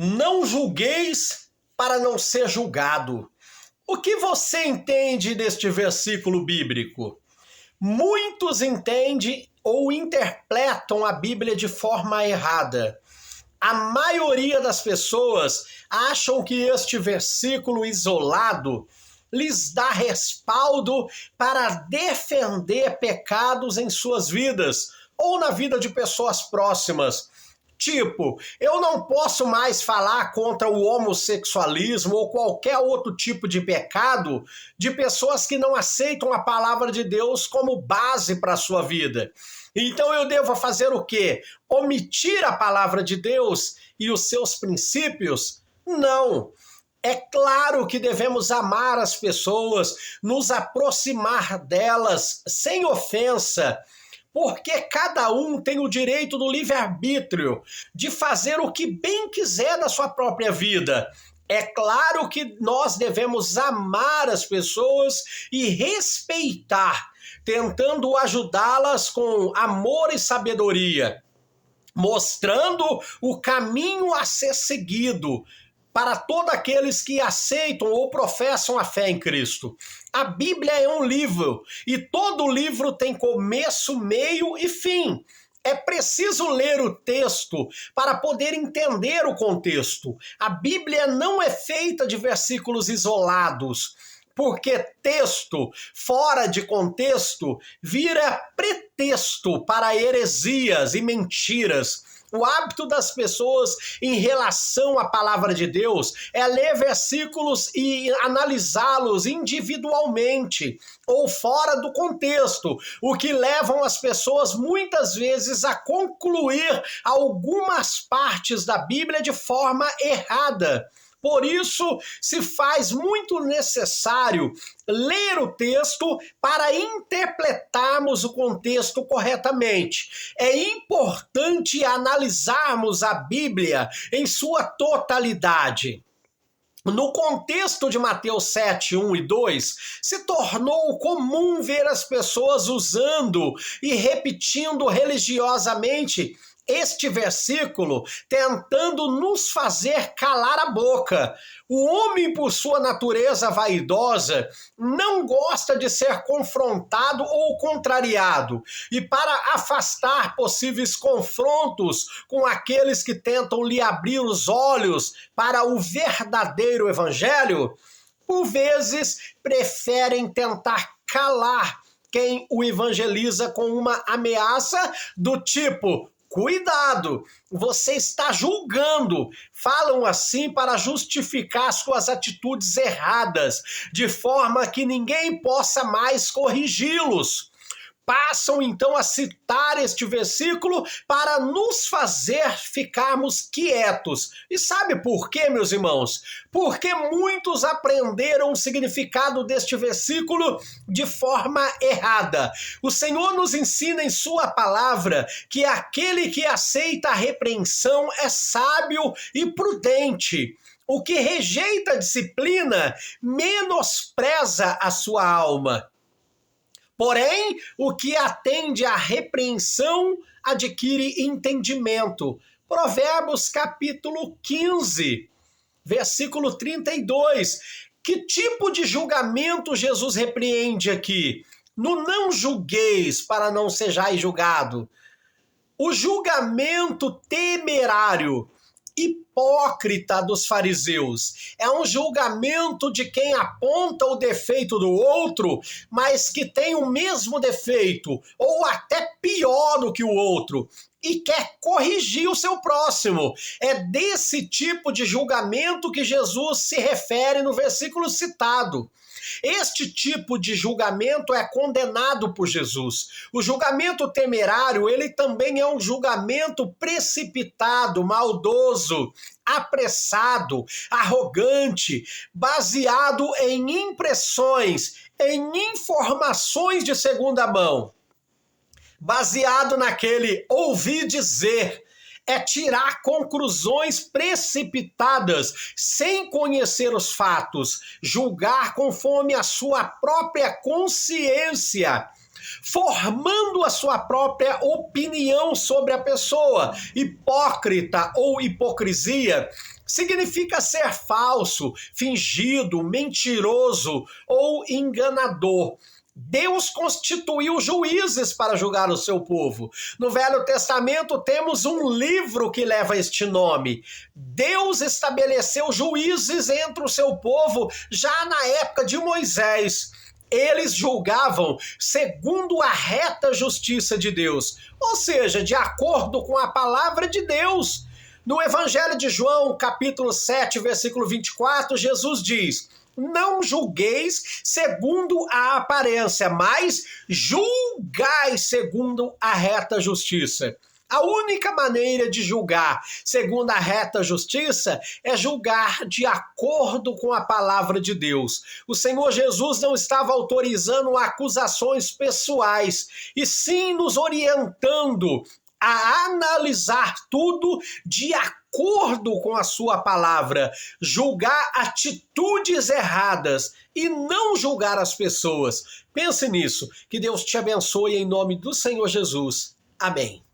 Não julgueis para não ser julgado. O que você entende deste versículo bíblico? Muitos entendem ou interpretam a Bíblia de forma errada. A maioria das pessoas acham que este versículo isolado lhes dá respaldo para defender pecados em suas vidas ou na vida de pessoas próximas. Tipo, eu não posso mais falar contra o homossexualismo ou qualquer outro tipo de pecado de pessoas que não aceitam a palavra de Deus como base para a sua vida. Então eu devo fazer o quê? Omitir a palavra de Deus e os seus princípios? Não. É claro que devemos amar as pessoas, nos aproximar delas sem ofensa, porque cada um tem o direito do livre-arbítrio de fazer o que bem quiser da sua própria vida. É claro que nós devemos amar as pessoas e respeitar, tentando ajudá-las com amor e sabedoria, mostrando o caminho a ser seguido para todos aqueles que aceitam ou professam a fé em Cristo. A Bíblia é um livro e todo livro tem começo, meio e fim. É preciso ler o texto para poder entender o contexto. A Bíblia não é feita de versículos isolados, porque texto fora de contexto vira pretexto para heresias e mentiras. O hábito das pessoas em relação à palavra de Deus é ler versículos e analisá-los individualmente ou fora do contexto, o que levam as pessoas muitas vezes a concluir algumas partes da Bíblia de forma errada. Por isso, se faz muito necessário ler o texto para interpretarmos o contexto corretamente. É importante analisarmos a Bíblia em sua totalidade. No contexto de Mateus 7, 1 e 2, se tornou comum ver as pessoas usando e repetindo religiosamente este versículo, tentando nos fazer calar a boca. O homem, por sua natureza vaidosa, não gosta de ser confrontado ou contrariado. E para afastar possíveis confrontos com aqueles que tentam lhe abrir os olhos para o verdadeiro evangelho, por vezes preferem tentar calar quem o evangeliza com uma ameaça do tipo: cuidado, você está julgando. Falam assim para justificar suas atitudes erradas, de forma que ninguém possa mais corrigi-los. Passam então a citar este versículo para nos fazer ficarmos quietos. E sabe por quê, meus irmãos? Porque muitos aprenderam o significado deste versículo de forma errada. O Senhor nos ensina em sua palavra que aquele que aceita a repreensão é sábio e prudente. O que rejeita a disciplina menospreza a sua alma. Porém, o que atende à repreensão adquire entendimento. Provérbios capítulo 15, versículo 32. Que tipo de julgamento Jesus repreende aqui? No não julgueis para não sejais julgado. O julgamento temerário, hipócrita dos fariseus. É um julgamento de quem aponta o defeito do outro, mas que tem o mesmo defeito, ou até pior do que o outro, e quer corrigir o seu próximo. É desse tipo de julgamento que Jesus se refere no versículo citado. Este tipo de julgamento é condenado por Jesus. O julgamento temerário, ele também é um julgamento precipitado, maldoso, apressado, arrogante, baseado em impressões, em informações de segunda mão. Baseado naquele ouvir dizer, é tirar conclusões precipitadas, sem conhecer os fatos, julgar conforme a sua própria consciência. formando a sua própria opinião sobre a pessoa. Hipócrita ou hipocrisia significa ser falso, fingido, mentiroso ou enganador. Deus constituiu juízes para julgar o seu povo. No Velho Testamento temos um livro que leva este nome. Deus estabeleceu juízes entre o seu povo já na época de Moisés. Eles julgavam segundo a reta justiça de Deus, ou seja, de acordo com a palavra de Deus. No Evangelho de João, capítulo 7, versículo 24, Jesus diz: não julgueis segundo a aparência, mas julgai segundo a reta justiça. A única maneira de julgar segundo a reta justiça é julgar de acordo com a palavra de Deus. O Senhor Jesus não estava autorizando acusações pessoais, e sim nos orientando a analisar tudo de acordo com a sua palavra, julgar atitudes erradas e não julgar as pessoas. Pense nisso. Que Deus te abençoe em nome do Senhor Jesus. Amém.